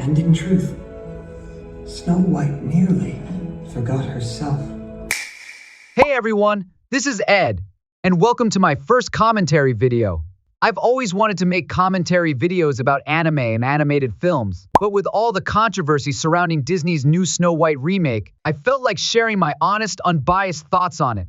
And in truth, Snow White nearly forgot herself. Hey everyone, this is Ed, and welcome to my first commentary video. I've always wanted to make commentary videos about anime and animated films, but with all the controversy surrounding Disney's new Snow White remake, I felt like sharing my honest, unbiased thoughts on it.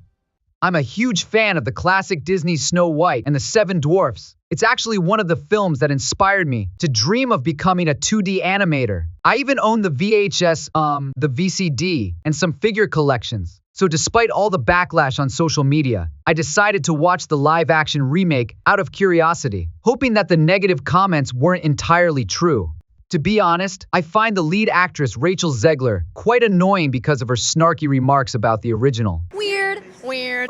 I'm a huge fan of the classic Disney Snow White and the Seven Dwarfs. It's actually one of the films that inspired me to dream of becoming a 2D animator. I even own the VHS, the VCD, and some figure collections. So despite all the backlash on social media, I decided to watch the live-action remake out of curiosity, hoping that the negative comments weren't entirely true. To be honest, I find the lead actress Rachel Zegler quite annoying because of her snarky remarks about the original. Weird.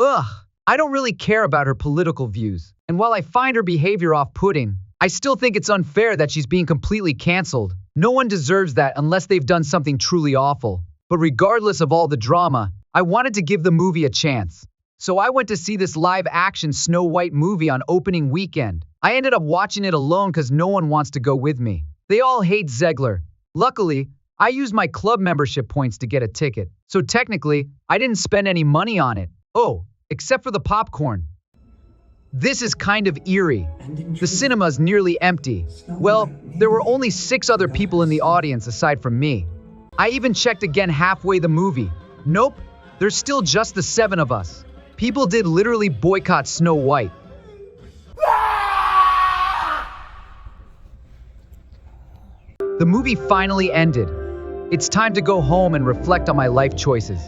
Ugh, I don't really care about her political views, and while I find her behavior off-putting, I still think it's unfair that she's being completely canceled. No one deserves that unless they've done something truly awful. But regardless of all the drama, I wanted to give the movie a chance. So I went to see this live-action Snow White movie on opening weekend. I ended up watching it alone because no one wants to go with me. They all hate Zegler. Luckily, I used my club membership points to get a ticket. So technically, I didn't spend any money on it. Oh, except for the popcorn. This is kind of eerie. The cinema's nearly empty. Well, there were only 6 other people in the audience aside from me. I even checked again halfway the movie. Nope, there's still just the 7 of us. People did literally boycott Snow White. The movie finally ended. It's time to go home and reflect on my life choices.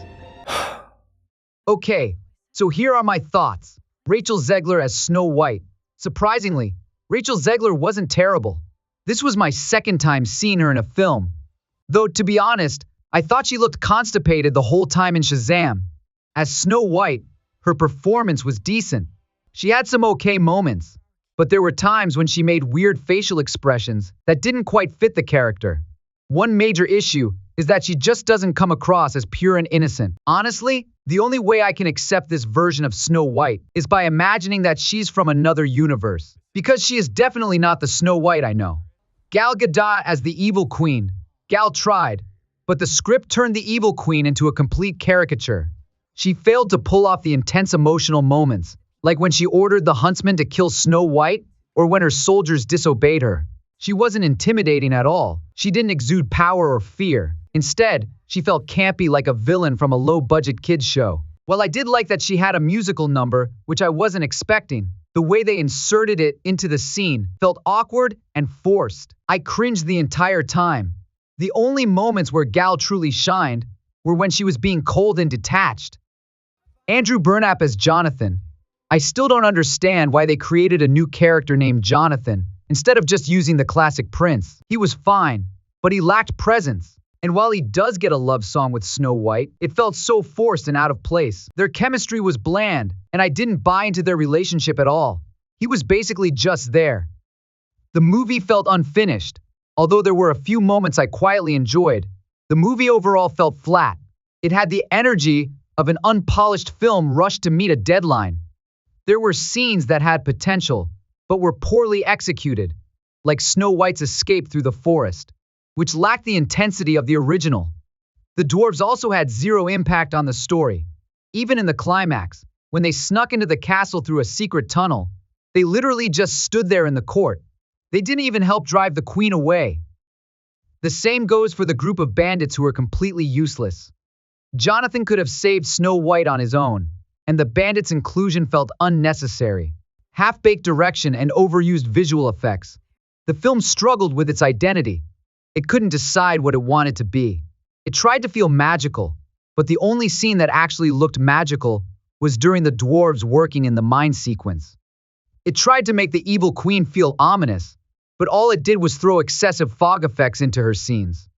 Okay, so here are my thoughts. Rachel Zegler as Snow White. Surprisingly, Rachel Zegler wasn't terrible. This was my second time seeing her in a film. Though, to be honest, I thought she looked constipated the whole time in Shazam. As Snow White, her performance was decent. She had some okay moments, but there were times when she made weird facial expressions that didn't quite fit the character. One major issue is that she just doesn't come across as pure and innocent. Honestly, the only way I can accept this version of Snow White is by imagining that she's from another universe, because she is definitely not the Snow White I know. Gal Gadot as the evil queen. Gal tried, but the script turned the evil queen into a complete caricature. She failed to pull off the intense emotional moments, like when she ordered the huntsman to kill Snow White or when her soldiers disobeyed her. She wasn't intimidating at all. She didn't exude power or fear. Instead, she felt campy like a villain from a low-budget kids show. While I did like that she had a musical number, which I wasn't expecting, the way they inserted it into the scene felt awkward and forced. I cringed the entire time. The only moments where Gal truly shined were when she was being cold and detached. Andrew Burnap as Jonathan. I still don't understand why they created a new character named Jonathan instead of just using the classic prince. He was fine, but he lacked presence. And while he does get a love song with Snow White, it felt so forced and out of place. Their chemistry was bland, and I didn't buy into their relationship at all. He was basically just there. The movie felt unfinished. Although there were a few moments I quietly enjoyed, the movie overall felt flat. It had the energy of an unpolished film rushed to meet a deadline. There were scenes that had potential, but were poorly executed, like Snow White's escape through the forest, which lacked the intensity of the original. The dwarves also had zero impact on the story. Even in the climax, when they snuck into the castle through a secret tunnel, they literally just stood there in the court. They didn't even help drive the queen away. The same goes for the group of bandits who were completely useless. Jonathan could have saved Snow White on his own, and the bandits' inclusion felt unnecessary. Half-baked direction and overused visual effects. The film struggled with its identity. It couldn't decide what it wanted to be. It tried to feel magical, but the only scene that actually looked magical was during the dwarves working in the mine sequence. It tried to make the evil queen feel ominous, but all it did was throw excessive fog effects into her scenes.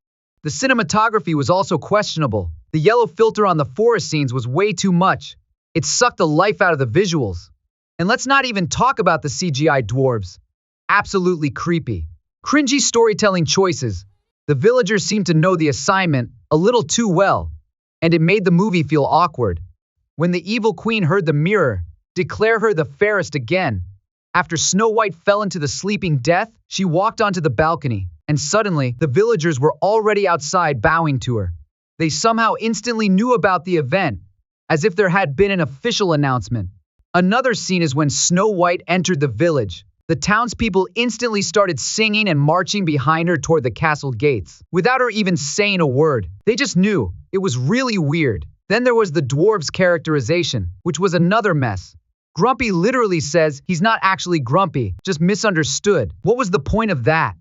The cinematography was also questionable. The yellow filter on the forest scenes was way too much. It sucked the life out of the visuals. And let's not even talk about the CGI dwarves. Absolutely creepy. Cringy storytelling choices. The villagers seemed to know the assignment a little too well, and it made the movie feel awkward. When the evil queen heard the mirror declare her the fairest again, after Snow White fell into the sleeping death, she walked onto the balcony. and suddenly, the villagers were already outside bowing to her. They somehow instantly knew about the event, as if there had been an official announcement. Another scene is when Snow White entered the village. The townspeople instantly started singing and marching behind her toward the castle gates, without her even saying a word. They just knew. It was really weird. Then there was the Dwarves' characterization, which was another mess. Grumpy literally says he's not actually grumpy, just misunderstood. What was the point of that?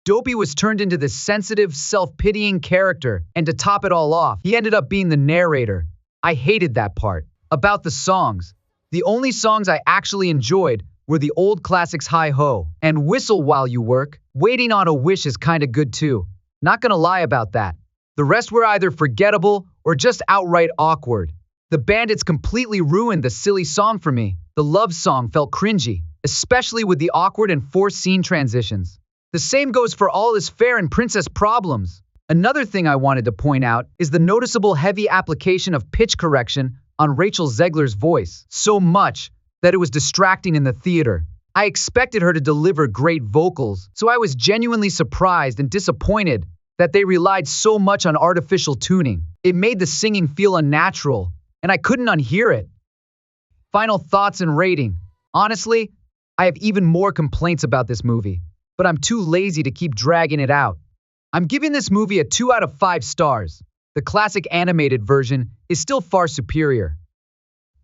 Dopey was turned into this sensitive, self-pitying character, and to top it all off, he ended up being the narrator. I hated that part. About the songs. The only songs I actually enjoyed were the old classics Hi-Ho and Whistle While You Work. Waiting on a Wish is kinda good too. Not gonna lie about that. The rest were either forgettable or just outright awkward. The Bandits completely ruined the silly song for me. The love song felt cringy, especially with the awkward and forced scene transitions. The same goes for All Is Fair and Princess Problems. Another thing I wanted to point out is the noticeable heavy application of pitch correction on Rachel Zegler's voice, so much that it was distracting in the theater. I expected her to deliver great vocals, so I was genuinely surprised and disappointed that they relied so much on artificial tuning. It made the singing feel unnatural, and I couldn't unhear it. Final thoughts and rating. Honestly, I have even more complaints about this movie, but I'm too lazy to keep dragging it out. I'm giving this movie a 2 out of 5 stars. The classic animated version is still far superior.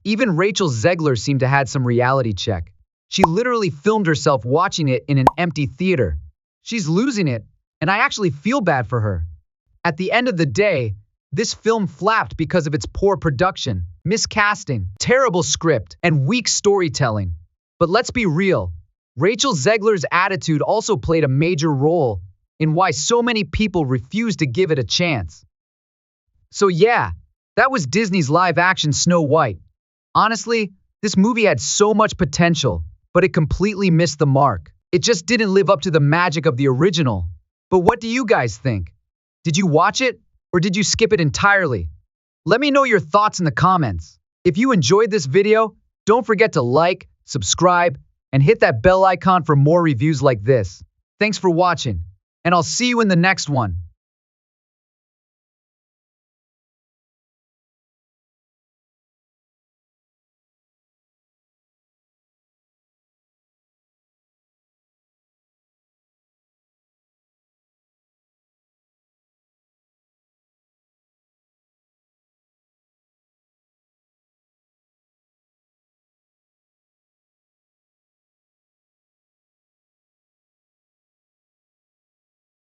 Even Rachel Zegler seemed to have some reality check. She literally filmed herself watching it in an empty theater. She's losing it, and I actually feel bad for her. At the end of the day, this film flapped because of its poor production, miscasting, terrible script, and weak storytelling. But let's be real, Rachel Zegler's attitude also played a major role in why so many people refused to give it a chance. So yeah, that was Disney's live-action Snow White. Honestly, this movie had so much potential, but it completely missed the mark. It just didn't live up to the magic of the original. But what do you guys think? Did you watch it, or did you skip it entirely? Let me know your thoughts in the comments. If you enjoyed this video, don't forget to like, subscribe, and hit that bell icon for more reviews like this. Thanks for watching, and I'll see you in the next one.